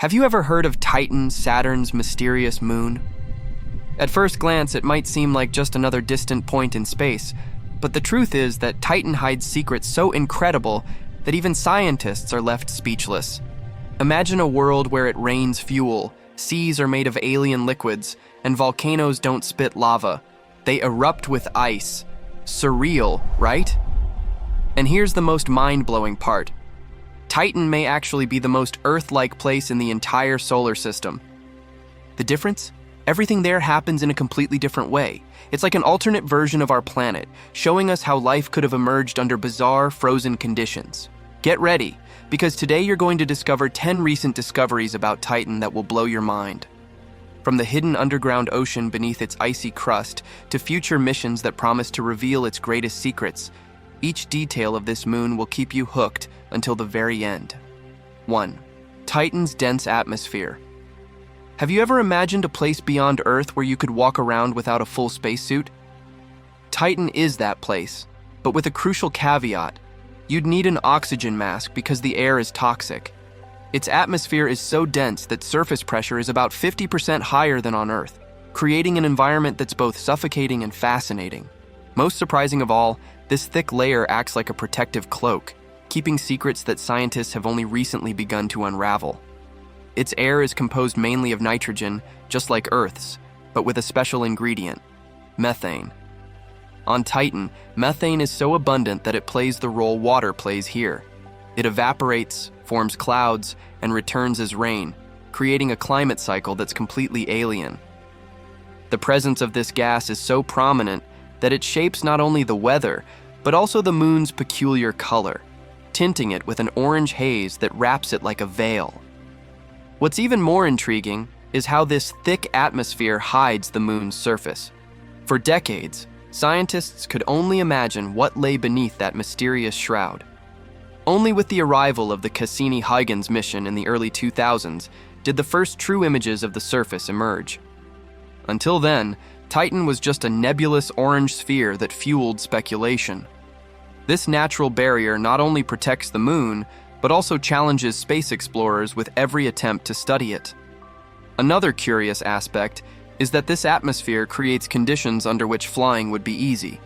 Have you ever heard of Titan, Saturn's mysterious moon? At first glance, it might seem like just another distant point in space, but the truth is that Titan hides secrets so incredible that even scientists are left speechless. Imagine a world where it rains fuel, seas are made of alien liquids, and volcanoes don't spit lava. They erupt with ice. Surreal, right? And here's the most mind-blowing part. Titan may actually be the most Earth-like place in the entire solar system. The difference? Everything there happens in a completely different way. It's like an alternate version of our planet, showing us how life could have emerged under bizarre, frozen conditions. Get ready, because today you're going to discover 10 recent discoveries about Titan that will blow your mind. From the hidden underground ocean beneath its icy crust to future missions that promise to reveal its greatest secrets, each detail of this moon will keep you hooked until the very end. 1. Titan's dense atmosphere. Have you ever imagined a place beyond Earth where you could walk around without a full spacesuit? Titan is that place, but with a crucial caveat. You'd need an oxygen mask because the air is toxic. Its atmosphere is so dense that surface pressure is about 50% higher than on Earth, creating an environment that's both suffocating and fascinating. Most surprising of all, this thick layer acts like a protective cloak, keeping secrets that scientists have only recently begun to unravel. Its air is composed mainly of nitrogen, just like Earth's, but with a special ingredient: methane. On Titan, methane is so abundant that it plays the role water plays here. It evaporates, forms clouds, and returns as rain, creating a climate cycle that's completely alien. The presence of this gas is so prominent that it shapes not only the weather, but also the moon's peculiar color, tinting it with an orange haze that wraps it like a veil. What's even more intriguing is how this thick atmosphere hides the moon's surface. For decades, scientists could only imagine what lay beneath that mysterious shroud. Only with the arrival of the Cassini-Huygens mission in the early 2000s did the first true images of the surface emerge. Until then, Titan was just a nebulous orange sphere that fueled speculation. This natural barrier not only protects the moon, but also challenges space explorers with every attempt to study it. Another curious aspect is that this atmosphere creates conditions under which flying would be easy.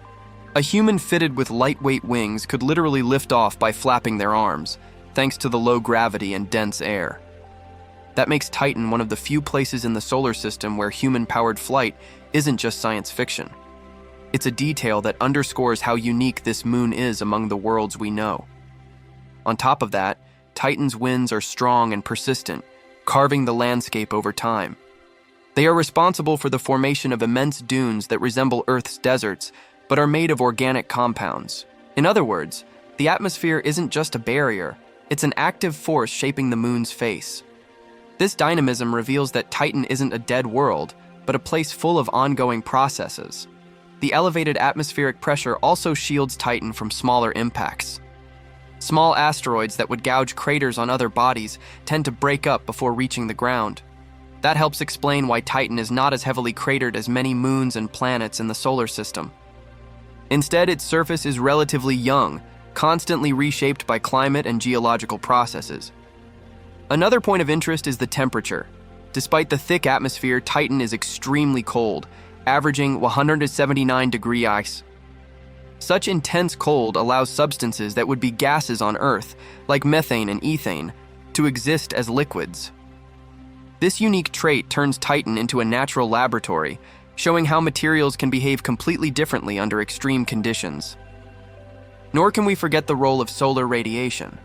A human fitted with lightweight wings could literally lift off by flapping their arms, thanks to the low gravity and dense air. That makes Titan one of the few places in the solar system where human-powered flight isn't just science fiction. It's a detail that underscores how unique this moon is among the worlds we know. On top of that, Titan's winds are strong and persistent, carving the landscape over time. They are responsible for the formation of immense dunes that resemble Earth's deserts, but are made of organic compounds. In other words, the atmosphere isn't just a barrier, it's an active force shaping the moon's face. This dynamism reveals that Titan isn't a dead world, but a place full of ongoing processes. The elevated atmospheric pressure also shields Titan from smaller impacts. Small asteroids that would gouge craters on other bodies tend to break up before reaching the ground. That helps explain why Titan is not as heavily cratered as many moons and planets in the solar system. Instead, its surface is relatively young, constantly reshaped by climate and geological processes. Another point of interest is the temperature. Despite the thick atmosphere, Titan is extremely cold, averaging 179 degrees ice. Such intense cold allows substances that would be gases on Earth, like methane and ethane, to exist as liquids. This unique trait turns Titan into a natural laboratory, showing how materials can behave completely differently under extreme conditions. Nor can we forget the role of solar radiation.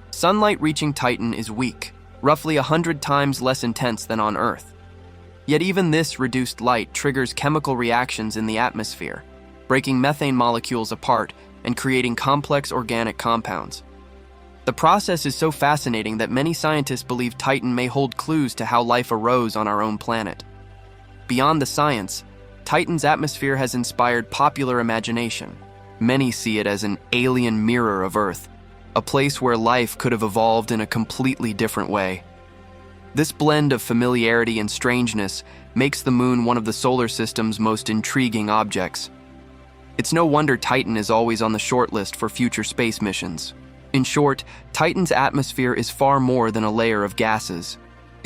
Sunlight reaching Titan is weak, roughly 100 times less intense than on Earth. Yet even this reduced light triggers chemical reactions in the atmosphere, breaking methane molecules apart and creating complex organic compounds. The process is so fascinating that many scientists believe Titan may hold clues to how life arose on our own planet. Beyond the science, Titan's atmosphere has inspired popular imagination. Many see it as an alien mirror of Earth, a place where life could have evolved in a completely different way. This blend of familiarity and strangeness makes the moon one of the solar system's most intriguing objects. It's no wonder Titan is always on the shortlist for future space missions. In short, Titan's atmosphere is far more than a layer of gases.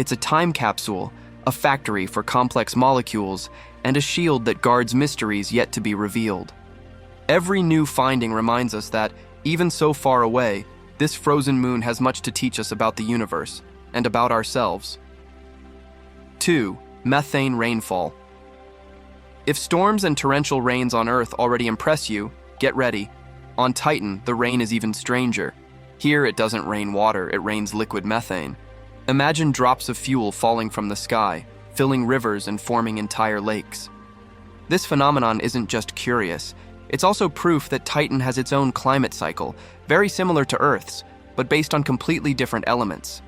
It's a time capsule, a factory for complex molecules, and a shield that guards mysteries yet to be revealed. Every new finding reminds us that, even so far away, this frozen moon has much to teach us about the universe and about ourselves. 2. Methane rainfall. If storms and torrential rains on Earth already impress you, get ready. On Titan, the rain is even stranger. Here, it doesn't rain water, it rains liquid methane. Imagine drops of fuel falling from the sky, filling rivers and forming entire lakes. This phenomenon isn't just curious, it's also proof that Titan has its own climate cycle, very similar to Earth's, but based on completely different elements.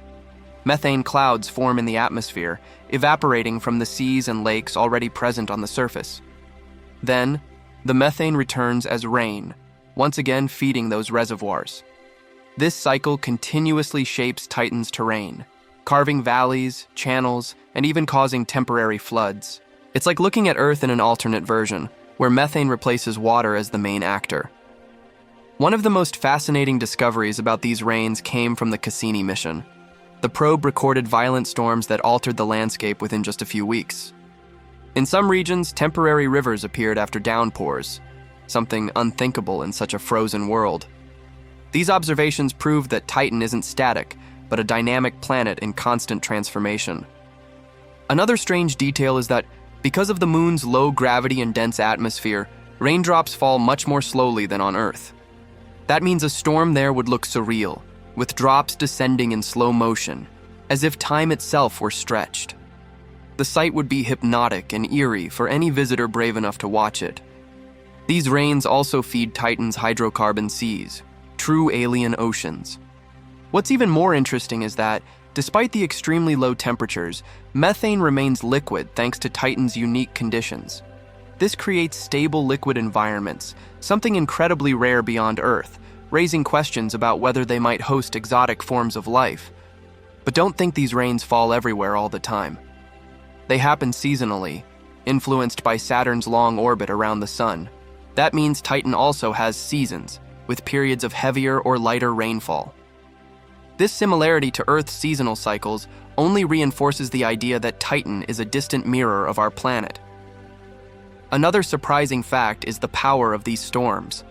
Methane clouds form in the atmosphere, evaporating from the seas and lakes already present on the surface. Then, the methane returns as rain, once again feeding those reservoirs. This cycle continuously shapes Titan's terrain, carving valleys, channels, and even causing temporary floods. It's like looking at Earth in an alternate version, where methane replaces water as the main actor. One of the most fascinating discoveries about these rains came from the Cassini mission. The probe recorded violent storms that altered the landscape within just a few weeks. In some regions, temporary rivers appeared after downpours, something unthinkable in such a frozen world. These observations proved that Titan isn't static, but a dynamic planet in constant transformation. Another strange detail is that, because of the moon's low gravity and dense atmosphere, raindrops fall much more slowly than on Earth. That means a storm there would look surreal, with drops descending in slow motion, as if time itself were stretched. The sight would be hypnotic and eerie for any visitor brave enough to watch it. These rains also feed Titan's hydrocarbon seas, true alien oceans. What's even more interesting is that, despite the extremely low temperatures, methane remains liquid thanks to Titan's unique conditions. This creates stable liquid environments, something incredibly rare beyond Earth, raising questions about whether they might host exotic forms of life. But don't think these rains fall everywhere all the time. They happen seasonally, influenced by Saturn's long orbit around the Sun. That means Titan also has seasons, with periods of heavier or lighter rainfall. This similarity to Earth's seasonal cycles only reinforces the idea that Titan is a distant mirror of our planet. Another surprising fact is the power of these storms.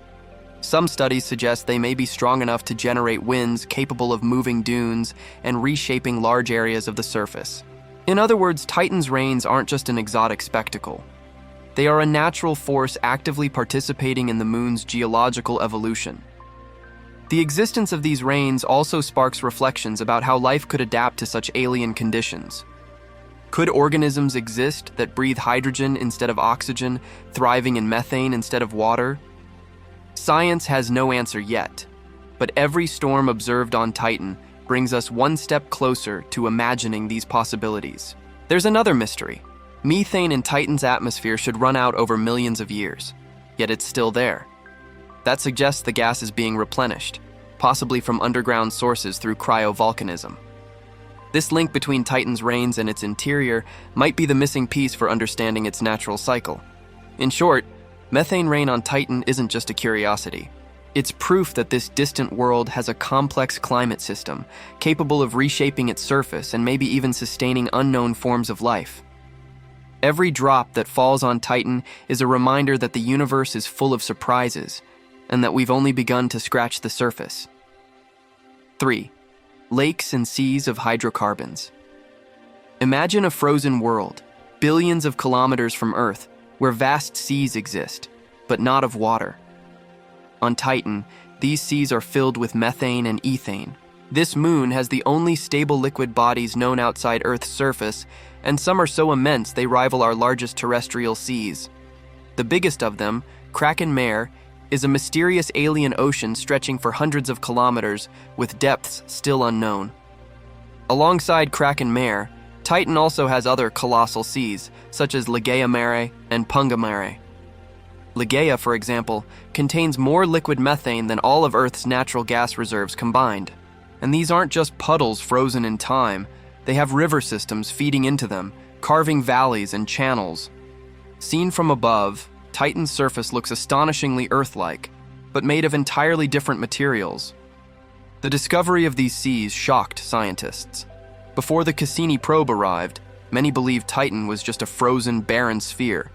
Some studies suggest they may be strong enough to generate winds capable of moving dunes and reshaping large areas of the surface. In other words, Titan's rains aren't just an exotic spectacle. They are a natural force actively participating in the moon's geological evolution. The existence of these rains also sparks reflections about how life could adapt to such alien conditions. Could organisms exist that breathe hydrogen instead of oxygen, thriving in methane instead of water? Science has no answer yet, but every storm observed on Titan brings us one step closer to imagining these possibilities. There's another mystery. Methane in Titan's atmosphere should run out over millions of years, yet it's still there. That suggests the gas is being replenished, possibly from underground sources through cryovolcanism. This link between Titan's rains and its interior might be the missing piece for understanding its natural cycle. In short, methane rain on Titan isn't just a curiosity. It's proof that this distant world has a complex climate system, capable of reshaping its surface and maybe even sustaining unknown forms of life. Every drop that falls on Titan is a reminder that the universe is full of surprises, and that we've only begun to scratch the surface. 3. Lakes and seas of hydrocarbons. Imagine a frozen world, billions of kilometers from Earth, where vast seas exist, but not of water. On Titan, these seas are filled with methane and ethane. This moon has the only stable liquid bodies known outside Earth's surface, and some are so immense they rival our largest terrestrial seas. The biggest of them, Kraken Mare, is a mysterious alien ocean stretching for hundreds of kilometers with depths still unknown. Alongside Kraken Mare, Titan also has other colossal seas, such as Ligeia Mare and Punga Mare. Ligeia, for example, contains more liquid methane than all of Earth's natural gas reserves combined. And these aren't just puddles frozen in time, they have river systems feeding into them, carving valleys and channels. Seen from above, Titan's surface looks astonishingly Earth-like, but made of entirely different materials. The discovery of these seas shocked scientists. Before the Cassini probe arrived, many believed Titan was just a frozen, barren sphere.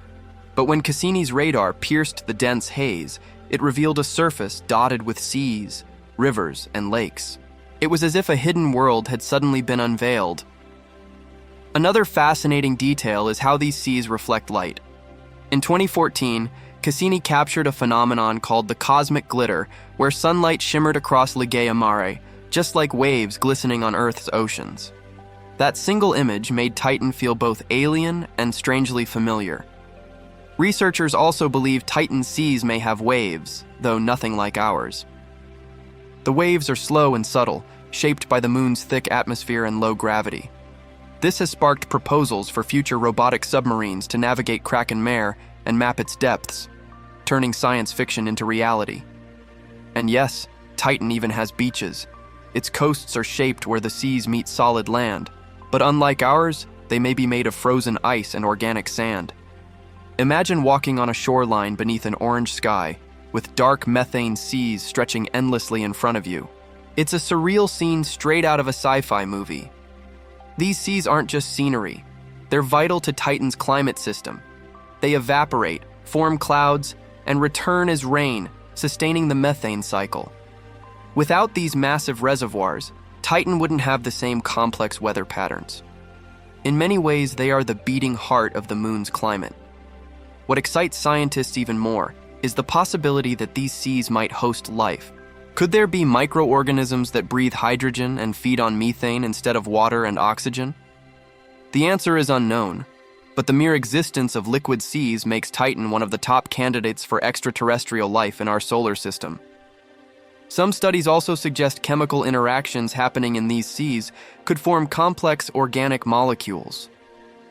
But when Cassini's radar pierced the dense haze, it revealed a surface dotted with seas, rivers, and lakes. It was as if a hidden world had suddenly been unveiled. Another fascinating detail is how these seas reflect light. In 2014, Cassini captured a phenomenon called the cosmic glitter, where sunlight shimmered across Ligea Mare, just like waves glistening on Earth's oceans. That single image made Titan feel both alien and strangely familiar. Researchers also believe Titan's seas may have waves, though nothing like ours. The waves are slow and subtle, shaped by the moon's thick atmosphere and low gravity. This has sparked proposals for future robotic submarines to navigate Kraken Mare and map its depths, turning science fiction into reality. And yes, Titan even has beaches. Its coasts are shaped where the seas meet solid land, but unlike ours, they may be made of frozen ice and organic sand. Imagine walking on a shoreline beneath an orange sky, with dark methane seas stretching endlessly in front of you. It's a surreal scene straight out of a sci-fi movie. These seas aren't just scenery. They're vital to Titan's climate system. They evaporate, form clouds, and return as rain, sustaining the methane cycle. Without these massive reservoirs, Titan wouldn't have the same complex weather patterns. In many ways, they are the beating heart of the moon's climate. What excites scientists even more is the possibility that these seas might host life. Could there be microorganisms that breathe hydrogen and feed on methane instead of water and oxygen? The answer is unknown, but the mere existence of liquid seas makes Titan one of the top candidates for extraterrestrial life in our solar system. Some studies also suggest chemical interactions happening in these seas could form complex organic molecules.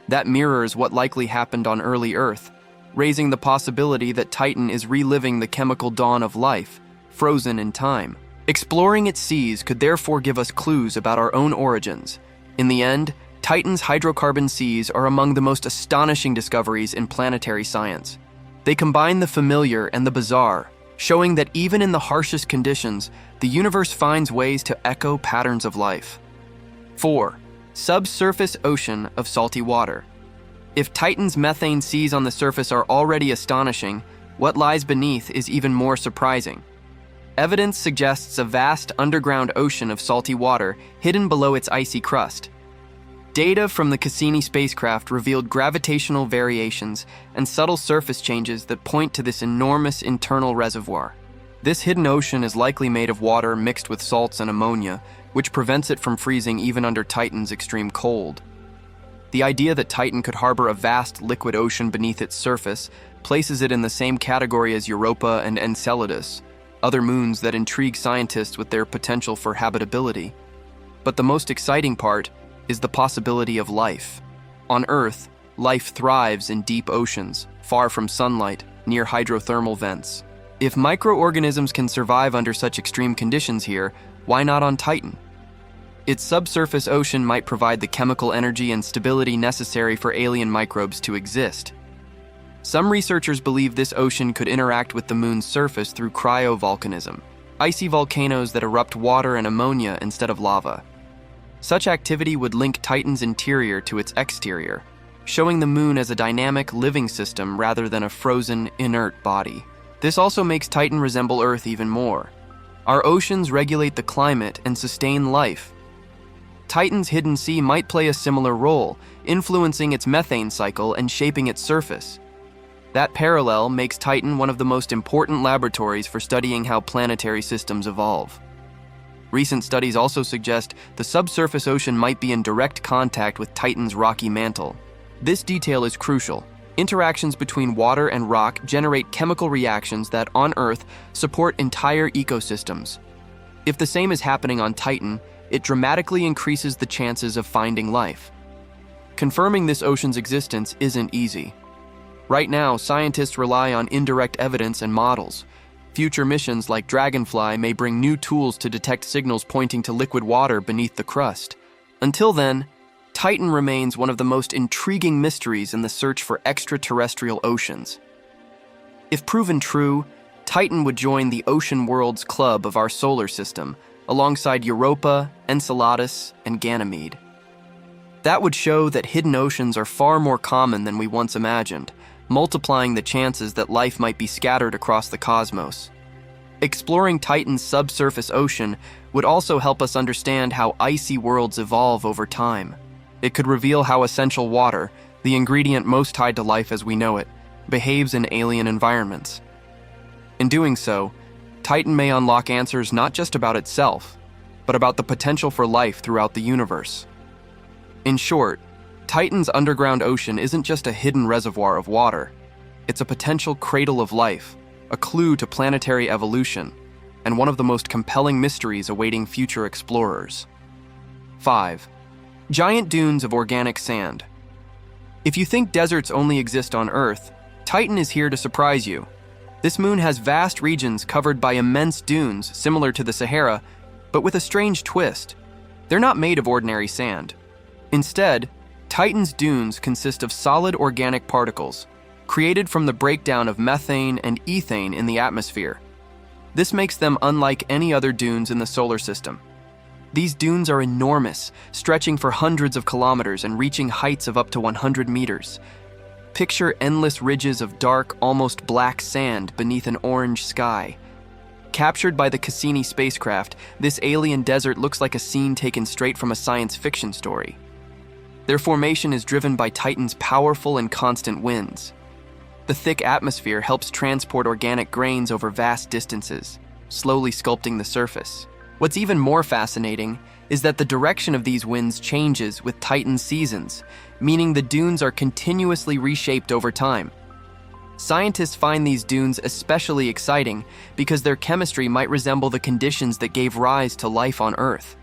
That mirrors what likely happened on early Earth, raising the possibility that Titan is reliving the chemical dawn of life, frozen in time. Exploring its seas could therefore give us clues about our own origins. In the end, Titan's hydrocarbon seas are among the most astonishing discoveries in planetary science. They combine the familiar and the bizarre, showing that even in the harshest conditions, the universe finds ways to echo patterns of life. 4. Subsurface ocean of salty water. If Titan's methane seas on the surface are already astonishing, what lies beneath is even more surprising. Evidence suggests a vast underground ocean of salty water hidden below its icy crust. Data from the Cassini spacecraft revealed gravitational variations and subtle surface changes that point to this enormous internal reservoir. This hidden ocean is likely made of water mixed with salts and ammonia, which prevents it from freezing even under Titan's extreme cold. The idea that Titan could harbor a vast liquid ocean beneath its surface places it in the same category as Europa and Enceladus, other moons that intrigue scientists with their potential for habitability. But the most exciting part is the possibility of life. On Earth, life thrives in deep oceans, far from sunlight, near hydrothermal vents. If microorganisms can survive under such extreme conditions here, why not on Titan? Its subsurface ocean might provide the chemical energy and stability necessary for alien microbes to exist. Some researchers believe this ocean could interact with the moon's surface through cryovolcanism, icy volcanoes that erupt water and ammonia instead of lava. Such activity would link Titan's interior to its exterior, showing the moon as a dynamic living system rather than a frozen, inert body. This also makes Titan resemble Earth even more. Our oceans regulate the climate and sustain life. Titan's hidden sea might play a similar role, influencing its methane cycle and shaping its surface. That parallel makes Titan one of the most important laboratories for studying how planetary systems evolve. Recent studies also suggest the subsurface ocean might be in direct contact with Titan's rocky mantle. This detail is crucial. Interactions between water and rock generate chemical reactions that, on Earth, support entire ecosystems. If the same is happening on Titan, it dramatically increases the chances of finding life. Confirming this ocean's existence isn't easy. Right now, scientists rely on indirect evidence and models. Future missions like Dragonfly may bring new tools to detect signals pointing to liquid water beneath the crust. Until then, Titan remains one of the most intriguing mysteries in the search for extraterrestrial oceans. If proven true, Titan would join the ocean worlds club of our solar system, alongside Europa, Enceladus, and Ganymede. That would show that hidden oceans are far more common than we once imagined, multiplying the chances that life might be scattered across the cosmos. Exploring Titan's subsurface ocean would also help us understand how icy worlds evolve over time. It could reveal how essential water, the ingredient most tied to life as we know it, behaves in alien environments. In doing so, Titan may unlock answers not just about itself, but about the potential for life throughout the universe. In short, Titan's underground ocean isn't just a hidden reservoir of water. It's a potential cradle of life, a clue to planetary evolution, and one of the most compelling mysteries awaiting future explorers. 5. Giant dunes of organic sand. If you think deserts only exist on Earth, Titan is here to surprise you. This moon has vast regions covered by immense dunes similar to the Sahara, but with a strange twist. They're not made of ordinary sand. Instead, Titan's dunes consist of solid organic particles, created from the breakdown of methane and ethane in the atmosphere. This makes them unlike any other dunes in the solar system. These dunes are enormous, stretching for hundreds of kilometers and reaching heights of up to 100 meters. Picture endless ridges of dark, almost black sand beneath an orange sky. Captured by the Cassini spacecraft, this alien desert looks like a scene taken straight from a science fiction story. Their formation is driven by Titan's powerful and constant winds. The thick atmosphere helps transport organic grains over vast distances, slowly sculpting the surface. What's even more fascinating is that the direction of these winds changes with Titan's seasons, meaning the dunes are continuously reshaped over time. Scientists find these dunes especially exciting because their chemistry might resemble the conditions that gave rise to life on Earth.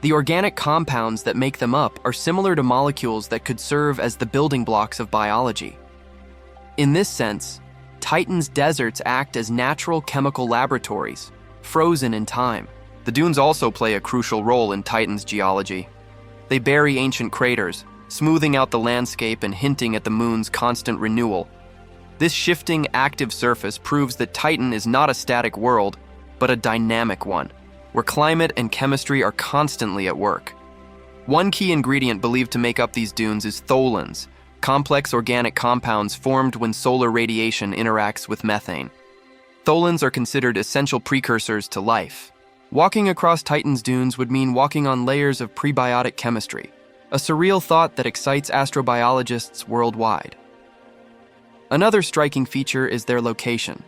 The organic compounds that make them up are similar to molecules that could serve as the building blocks of biology. In this sense, Titan's deserts act as natural chemical laboratories, frozen in time. The dunes also play a crucial role in Titan's geology. They bury ancient craters, smoothing out the landscape and hinting at the moon's constant renewal. This shifting, active surface proves that Titan is not a static world, but a dynamic one, where climate and chemistry are constantly at work. One key ingredient believed to make up these dunes is tholins, complex organic compounds formed when solar radiation interacts with methane. Tholins are considered essential precursors to life. Walking across Titan's dunes would mean walking on layers of prebiotic chemistry, a surreal thought that excites astrobiologists worldwide. Another striking feature is their location.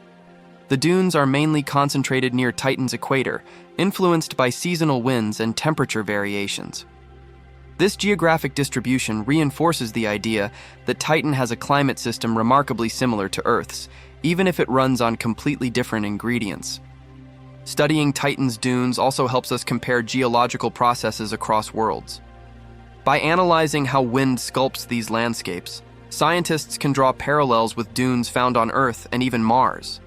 The dunes are mainly concentrated near Titan's equator, influenced by seasonal winds and temperature variations. This geographic distribution reinforces the idea that Titan has a climate system remarkably similar to Earth's, even if it runs on completely different ingredients. Studying Titan's dunes also helps us compare geological processes across worlds. By analyzing how wind sculpts these landscapes, scientists can draw parallels with dunes found on Earth and even Mars,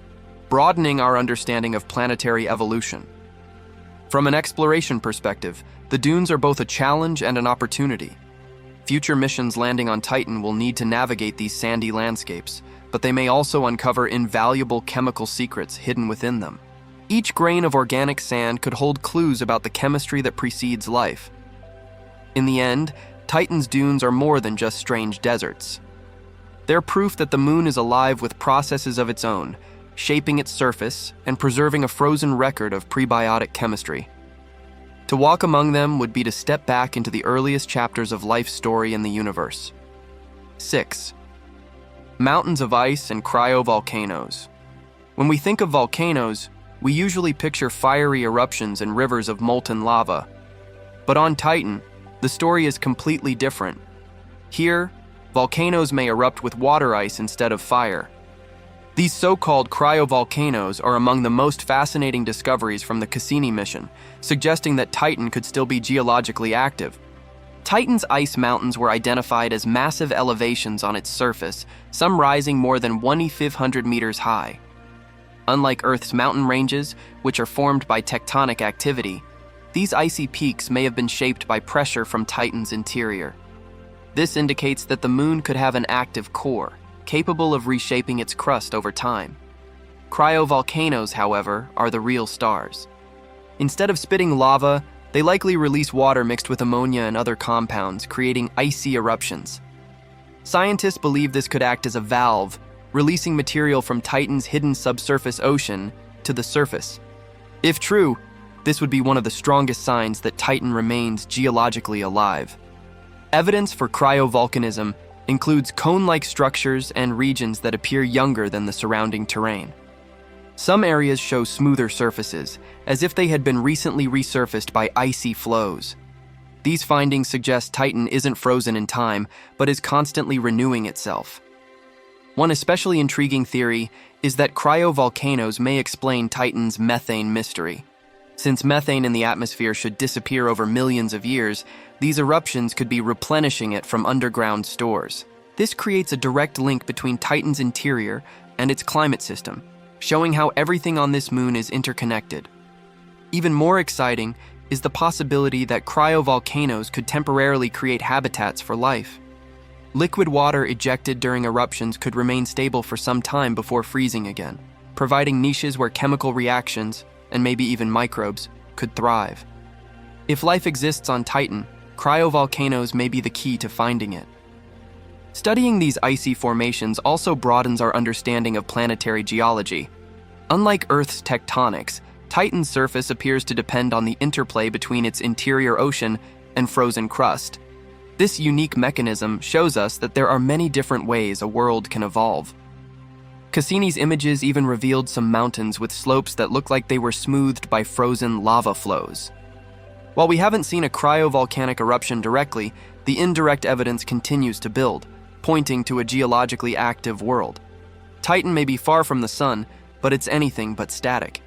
broadening our understanding of planetary evolution. From an exploration perspective, the dunes are both a challenge and an opportunity. Future missions landing on Titan will need to navigate these sandy landscapes, but they may also uncover invaluable chemical secrets hidden within them. Each grain of organic sand could hold clues about the chemistry that precedes life. In the end, Titan's dunes are more than just strange deserts. They're proof that the moon is alive with processes of its own, shaping its surface and preserving a frozen record of prebiotic chemistry. To walk among them would be to step back into the earliest chapters of life's story in the universe. 6. Mountains of ice and cryovolcanoes. When we think of volcanoes, we usually picture fiery eruptions and rivers of molten lava. But on Titan, the story is completely different. Here, volcanoes may erupt with water ice instead of fire. These so-called cryovolcanoes are among the most fascinating discoveries from the Cassini mission, suggesting that Titan could still be geologically active. Titan's ice mountains were identified as massive elevations on its surface, some rising more than 1,500 meters high. Unlike Earth's mountain ranges, which are formed by tectonic activity, these icy peaks may have been shaped by pressure from Titan's interior. This indicates that the moon could have an active core, capable of reshaping its crust over time. Cryovolcanoes, however, are the real stars. Instead of spitting lava, they likely release water mixed with ammonia and other compounds, creating icy eruptions. Scientists believe this could act as a valve, releasing material from Titan's hidden subsurface ocean to the surface. If true, this would be one of the strongest signs that Titan remains geologically alive. Evidence for cryovolcanism includes cone-like structures and regions that appear younger than the surrounding terrain. Some areas show smoother surfaces, as if they had been recently resurfaced by icy flows. These findings suggest Titan isn't frozen in time, but is constantly renewing itself. One especially intriguing theory is that cryovolcanoes may explain Titan's methane mystery. Since methane in the atmosphere should disappear over millions of years, these eruptions could be replenishing it from underground stores. This creates a direct link between Titan's interior and its climate system, showing how everything on this moon is interconnected. Even more exciting is the possibility that cryovolcanoes could temporarily create habitats for life. Liquid water ejected during eruptions could remain stable for some time before freezing again, providing niches where chemical reactions, and maybe even microbes, could thrive. If life exists on Titan, cryovolcanoes may be the key to finding it. Studying these icy formations also broadens our understanding of planetary geology. Unlike Earth's tectonics, Titan's surface appears to depend on the interplay between its interior ocean and frozen crust. This unique mechanism shows us that there are many different ways a world can evolve. Cassini's images even revealed some mountains with slopes that look like they were smoothed by frozen lava flows. While we haven't seen a cryovolcanic eruption directly, the indirect evidence continues to build, pointing to a geologically active world. Titan may be far from the sun, but it's anything but static.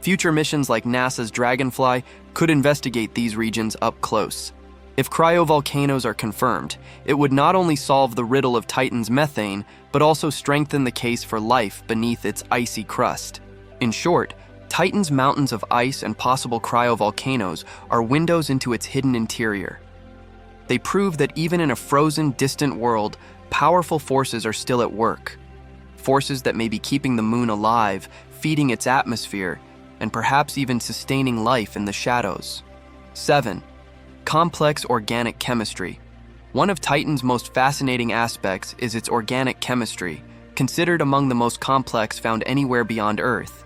Future missions like NASA's Dragonfly could investigate these regions up close. If cryovolcanoes are confirmed, it would not only solve the riddle of Titan's methane, but also strengthen the case for life beneath its icy crust. In short, Titan's mountains of ice and possible cryovolcanoes are windows into its hidden interior. They prove that even in a frozen, distant world, powerful forces are still at work. Forces that may be keeping the moon alive, feeding its atmosphere, and perhaps even sustaining life in the shadows. 7. Complex organic chemistry. One of Titan's most fascinating aspects is its organic chemistry, considered among the most complex found anywhere beyond Earth.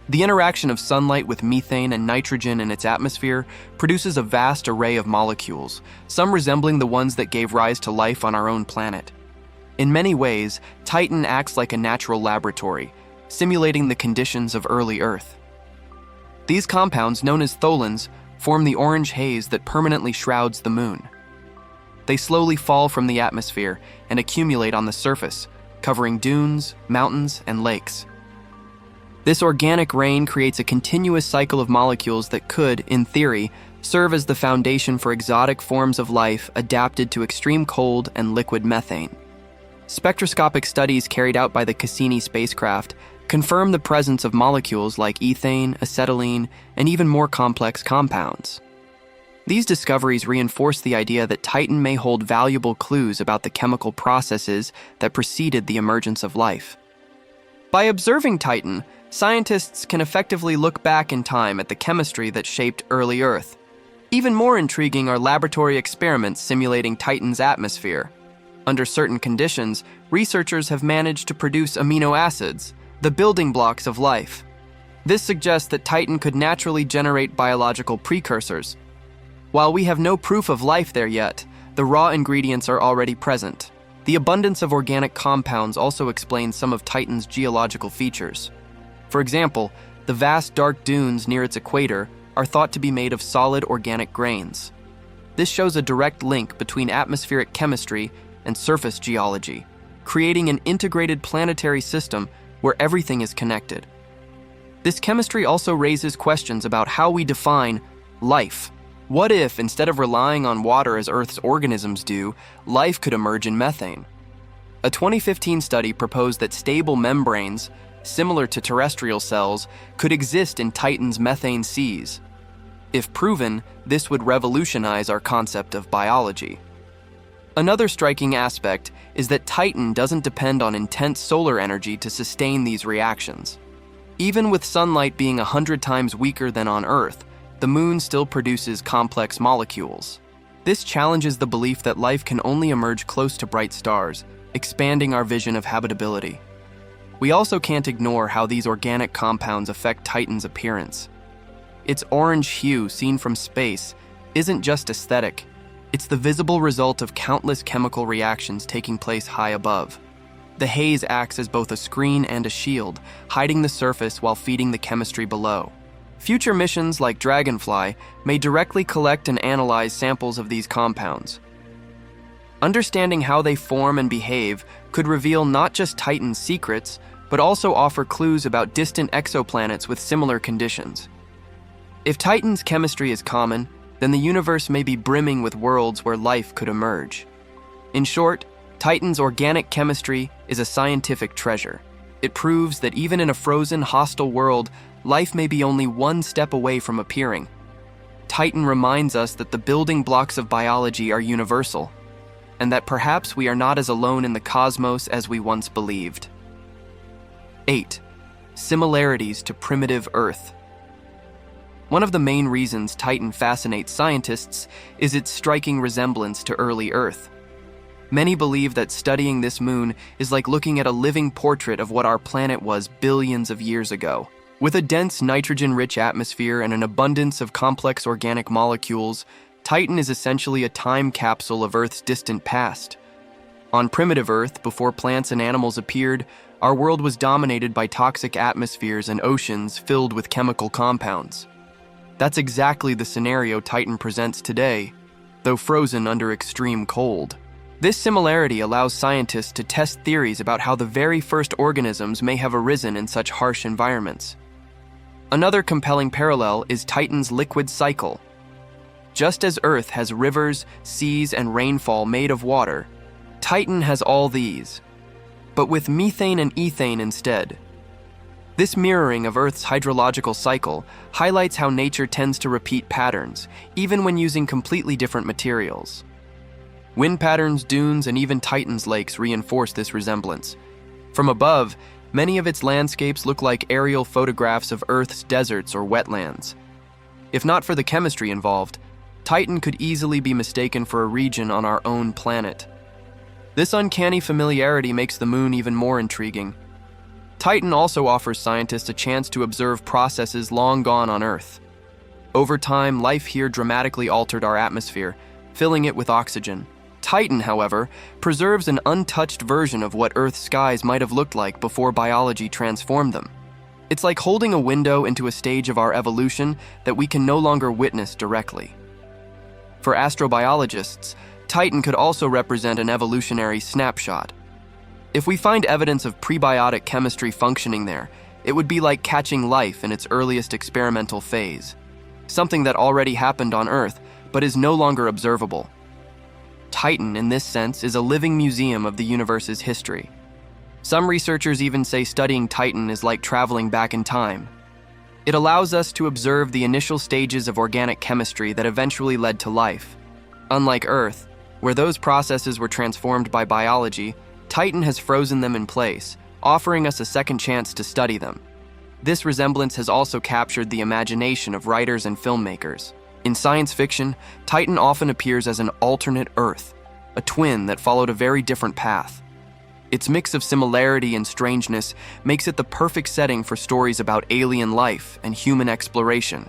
The interaction of sunlight with methane and nitrogen in its atmosphere produces a vast array of molecules, some resembling the ones that gave rise to life on our own planet. In many ways, Titan acts like a natural laboratory, simulating the conditions of early Earth. These compounds, known as tholins, form the orange haze that permanently shrouds the moon. They slowly fall from the atmosphere and accumulate on the surface, covering dunes, mountains, and lakes. This organic rain creates a continuous cycle of molecules that could, in theory, serve as the foundation for exotic forms of life adapted to extreme cold and liquid methane. Spectroscopic studies carried out by the Cassini spacecraft confirm the presence of molecules like ethane, acetylene, and even more complex compounds. These discoveries reinforce the idea that Titan may hold valuable clues about the chemical processes that preceded the emergence of life. By observing Titan, scientists can effectively look back in time at the chemistry that shaped early Earth. Even more intriguing are laboratory experiments simulating Titan's atmosphere. Under certain conditions, researchers have managed to produce amino acids, the building blocks of life. This suggests that Titan could naturally generate biological precursors. While we have no proof of life there yet, the raw ingredients are already present. The abundance of organic compounds also explains some of Titan's geological features. For example, the vast dark dunes near its equator are thought to be made of solid organic grains. This shows a direct link between atmospheric chemistry and surface geology, creating an integrated planetary system where everything is connected. This chemistry also raises questions about how we define life. What if, instead of relying on water as Earth's organisms do, life could emerge in methane? A 2015 study proposed that stable membranes, similar to terrestrial cells, could exist in Titan's methane seas. If proven, this would revolutionize our concept of biology. Another striking aspect is that Titan doesn't depend on intense solar energy to sustain these reactions. Even with sunlight being 100 times weaker than on Earth, the moon still produces complex molecules. This challenges the belief that life can only emerge close to bright stars, expanding our vision of habitability. We also can't ignore how these organic compounds affect Titan's appearance. Its orange hue seen from space isn't just aesthetic, it's the visible result of countless chemical reactions taking place high above. The haze acts as both a screen and a shield, hiding the surface while feeding the chemistry below. Future missions like Dragonfly may directly collect and analyze samples of these compounds. Understanding how they form and behave could reveal not just Titan's secrets, but also offer clues about distant exoplanets with similar conditions. If Titan's chemistry is common, then the universe may be brimming with worlds where life could emerge. In short, Titan's organic chemistry is a scientific treasure. It proves that even in a frozen, hostile world, life may be only one step away from appearing. Titan reminds us that the building blocks of biology are universal, and that perhaps we are not as alone in the cosmos as we once believed. 8. Similarities to primitive Earth. One of the main reasons Titan fascinates scientists is its striking resemblance to early Earth. Many believe that studying this moon is like looking at a living portrait of what our planet was billions of years ago. With a dense nitrogen-rich atmosphere and an abundance of complex organic molecules, Titan is essentially a time capsule of Earth's distant past. On primitive Earth, before plants and animals appeared, our world was dominated by toxic atmospheres and oceans filled with chemical compounds. That's exactly the scenario Titan presents today, though frozen under extreme cold. This similarity allows scientists to test theories about how the very first organisms may have arisen in such harsh environments. Another compelling parallel is Titan's liquid cycle. Just as Earth has rivers, seas, and rainfall made of water, Titan has all these, but with methane and ethane instead. This mirroring of Earth's hydrological cycle highlights how nature tends to repeat patterns, even when using completely different materials. Wind patterns, dunes, and even Titan's lakes reinforce this resemblance. From above, many of its landscapes look like aerial photographs of Earth's deserts or wetlands. If not for the chemistry involved, Titan could easily be mistaken for a region on our own planet. This uncanny familiarity makes the moon even more intriguing. Titan also offers scientists a chance to observe processes long gone on Earth. Over time, life here dramatically altered our atmosphere, filling it with oxygen. Titan, however, preserves an untouched version of what Earth's skies might have looked like before biology transformed them. It's like holding a window into a stage of our evolution that we can no longer witness directly. For astrobiologists, Titan could also represent an evolutionary snapshot. If we find evidence of prebiotic chemistry functioning there, it would be like catching life in its earliest experimental phase, something that already happened on Earth but is no longer observable. Titan, in this sense, is a living museum of the universe's history. Some researchers even say studying Titan is like traveling back in time. It allows us to observe the initial stages of organic chemistry that eventually led to life. Unlike Earth, where those processes were transformed by biology, Titan has frozen them in place, offering us a second chance to study them. This resemblance has also captured the imagination of writers and filmmakers. In science fiction, Titan often appears as an alternate Earth, a twin that followed a very different path. Its mix of similarity and strangeness makes it the perfect setting for stories about alien life and human exploration.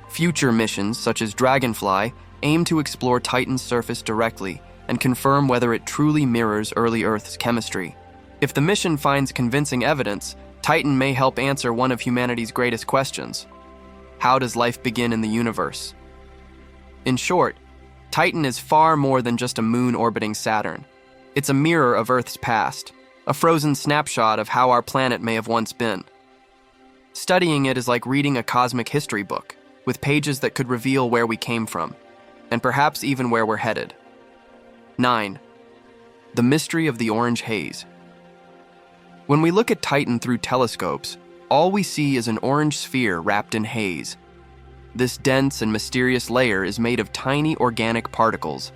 Future missions, such as Dragonfly, aim to explore Titan's surface directly and confirm whether it truly mirrors early Earth's chemistry. If the mission finds convincing evidence, Titan may help answer one of humanity's greatest questions. How does life begin in the universe? In short, Titan is far more than just a moon orbiting Saturn. It's a mirror of Earth's past, a frozen snapshot of how our planet may have once been. Studying it is like reading a cosmic history book, with pages that could reveal where we came from, and perhaps even where we're headed. 9. The mystery of the orange haze. When we look at Titan through telescopes, all we see is an orange sphere wrapped in haze. This dense and mysterious layer is made of tiny organic particles,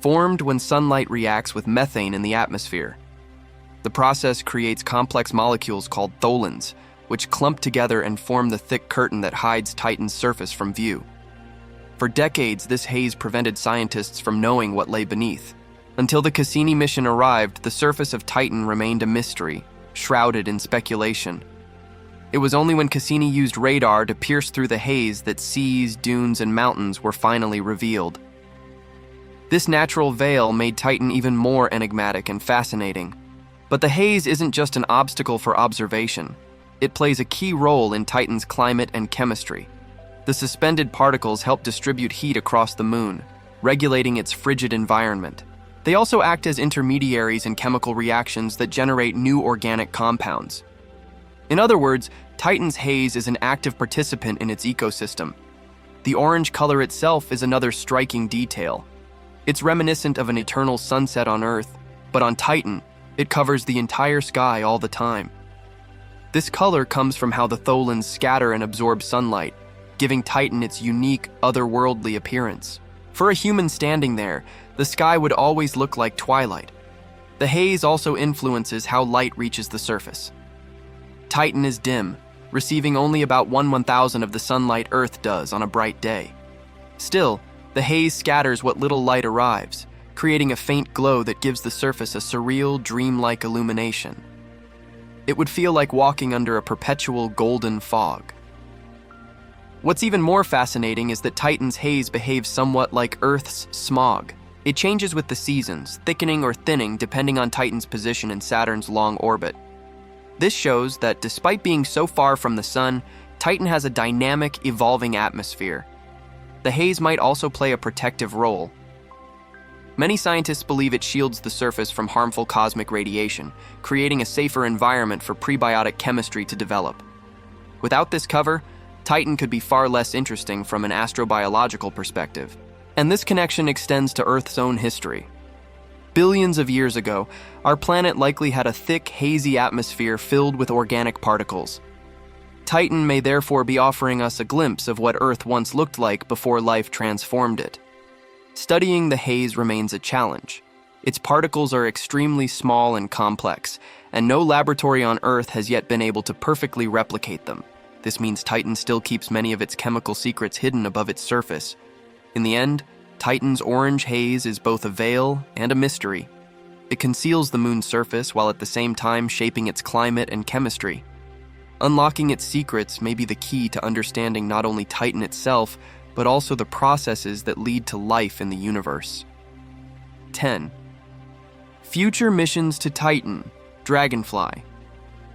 formed when sunlight reacts with methane in the atmosphere. The process creates complex molecules called tholins, which clump together and form the thick curtain that hides Titan's surface from view. For decades, this haze prevented scientists from knowing what lay beneath. Until the Cassini mission arrived, the surface of Titan remained a mystery, shrouded in speculation. It was only when Cassini used radar to pierce through the haze that seas, dunes, and mountains were finally revealed. This natural veil made Titan even more enigmatic and fascinating. But the haze isn't just an obstacle for observation. It plays a key role in Titan's climate and chemistry. The suspended particles help distribute heat across the moon, regulating its frigid environment. They also act as intermediaries in chemical reactions that generate new organic compounds. In other words, Titan's haze is an active participant in its ecosystem. The orange color itself is another striking detail. It's reminiscent of an eternal sunset on Earth, but on Titan, it covers the entire sky all the time. This color comes from how the tholins scatter and absorb sunlight, giving Titan its unique, otherworldly appearance. For a human standing there, the sky would always look like twilight. The haze also influences how light reaches the surface. Titan is dim, receiving only about 1/1000 of the sunlight Earth does on a bright day. Still, the haze scatters what little light arrives, creating a faint glow that gives the surface a surreal, dreamlike illumination. It would feel like walking under a perpetual golden fog. What's even more fascinating is that Titan's haze behaves somewhat like Earth's smog. It changes with the seasons, thickening or thinning depending on Titan's position in Saturn's long orbit. This shows that despite being so far from the sun, Titan has a dynamic, evolving atmosphere. The haze might also play a protective role. Many scientists believe it shields the surface from harmful cosmic radiation, creating a safer environment for prebiotic chemistry to develop. Without this cover, Titan could be far less interesting from an astrobiological perspective. And this connection extends to Earth's own history. Billions of years ago, our planet likely had a thick, hazy atmosphere filled with organic particles. Titan may therefore be offering us a glimpse of what Earth once looked like before life transformed it. Studying the haze remains a challenge. Its particles are extremely small and complex, and no laboratory on Earth has yet been able to perfectly replicate them. This means Titan still keeps many of its chemical secrets hidden above its surface. In the end, Titan's orange haze is both a veil and a mystery. It conceals the moon's surface while at the same time shaping its climate and chemistry. Unlocking its secrets may be the key to understanding not only Titan itself, but also the processes that lead to life in the universe. 10. Future missions to Titan, Dragonfly.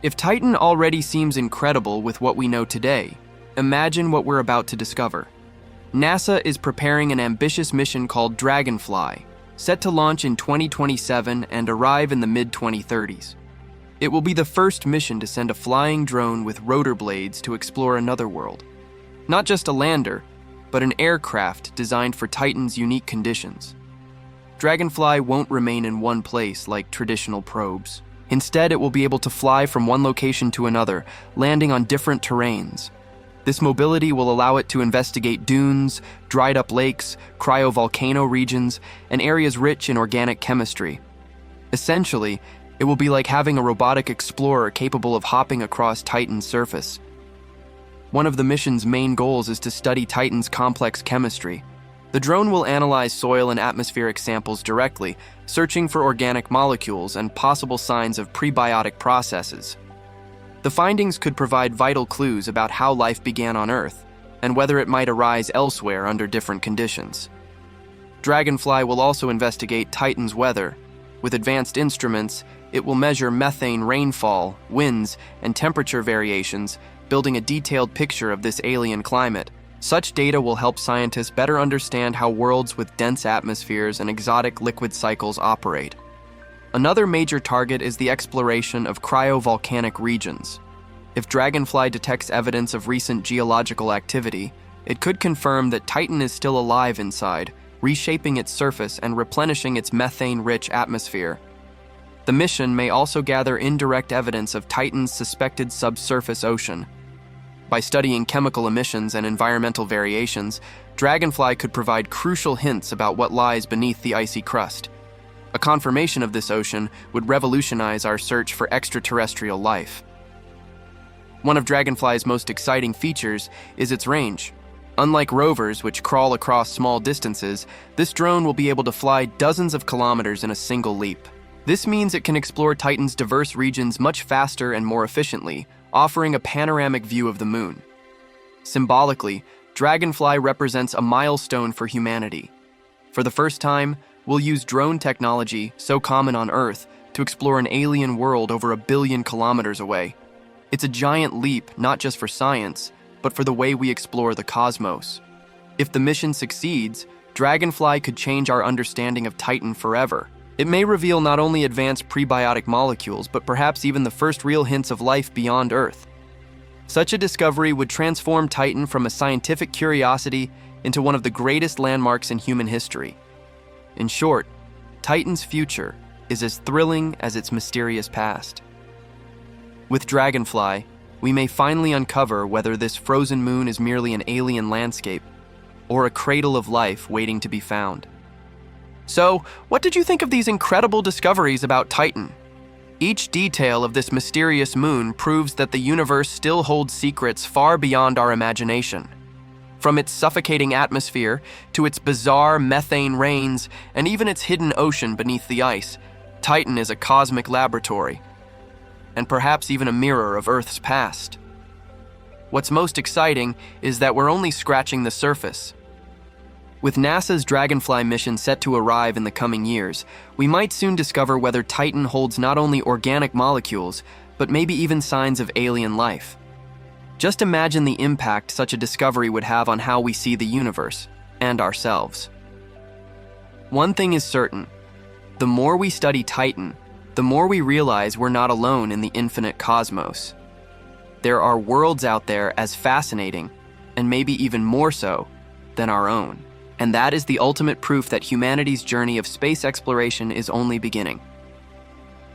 If Titan already seems incredible with what we know today, imagine what we're about to discover. NASA is preparing an ambitious mission called Dragonfly, set to launch in 2027 and arrive in the mid-2030s. It will be the first mission to send a flying drone with rotor blades to explore another world. Not just a lander, but an aircraft designed for Titan's unique conditions. Dragonfly won't remain in one place like traditional probes. Instead, it will be able to fly from one location to another, landing on different terrains. This mobility will allow it to investigate dunes, dried-up lakes, cryovolcano regions, and areas rich in organic chemistry. Essentially, it will be like having a robotic explorer capable of hopping across Titan's surface. One of the mission's main goals is to study Titan's complex chemistry. The drone will analyze soil and atmospheric samples directly, searching for organic molecules and possible signs of prebiotic processes. The findings could provide vital clues about how life began on Earth, and whether it might arise elsewhere under different conditions. Dragonfly will also investigate Titan's weather. With advanced instruments, it will measure methane rainfall, winds, and temperature variations, building a detailed picture of this alien climate. Such data will help scientists better understand how worlds with dense atmospheres and exotic liquid cycles operate. Another major target is the exploration of cryovolcanic regions. If Dragonfly detects evidence of recent geological activity, it could confirm that Titan is still alive inside, reshaping its surface and replenishing its methane-rich atmosphere. The mission may also gather indirect evidence of Titan's suspected subsurface ocean. By studying chemical emissions and environmental variations, Dragonfly could provide crucial hints about what lies beneath the icy crust. A confirmation of this ocean would revolutionize our search for extraterrestrial life. One of Dragonfly's most exciting features is its range. Unlike rovers, which crawl across small distances, this drone will be able to fly dozens of kilometers in a single leap. This means it can explore Titan's diverse regions much faster and more efficiently, offering a panoramic view of the moon. Symbolically, Dragonfly represents a milestone for humanity. For the first time, we'll use drone technology, so common on Earth, to explore an alien world over 1 billion kilometers away. It's a giant leap not just for science, but for the way we explore the cosmos. If the mission succeeds, Dragonfly could change our understanding of Titan forever. It may reveal not only advanced prebiotic molecules, but perhaps even the first real hints of life beyond Earth. Such a discovery would transform Titan from a scientific curiosity into one of the greatest landmarks in human history. In short, Titan's future is as thrilling as its mysterious past. With Dragonfly, we may finally uncover whether this frozen moon is merely an alien landscape or a cradle of life waiting to be found. So, what did you think of these incredible discoveries about Titan? Each detail of this mysterious moon proves that the universe still holds secrets far beyond our imagination. From its suffocating atmosphere to its bizarre methane rains and even its hidden ocean beneath the ice, Titan is a cosmic laboratory, and perhaps even a mirror of Earth's past. What's most exciting is that we're only scratching the surface. With NASA's Dragonfly mission set to arrive in the coming years, we might soon discover whether Titan holds not only organic molecules, but maybe even signs of alien life. Just imagine the impact such a discovery would have on how we see the universe and ourselves. One thing is certain: the more we study Titan, the more we realize we're not alone in the infinite cosmos. There are worlds out there as fascinating, and maybe even more so, than our own. And that is the ultimate proof that humanity's journey of space exploration is only beginning.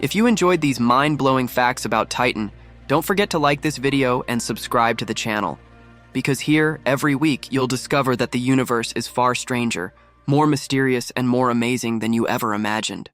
If you enjoyed these mind-blowing facts about Titan, don't forget to like this video and subscribe to the channel, because here, every week, you'll discover that the universe is far stranger, more mysterious, and more amazing than you ever imagined.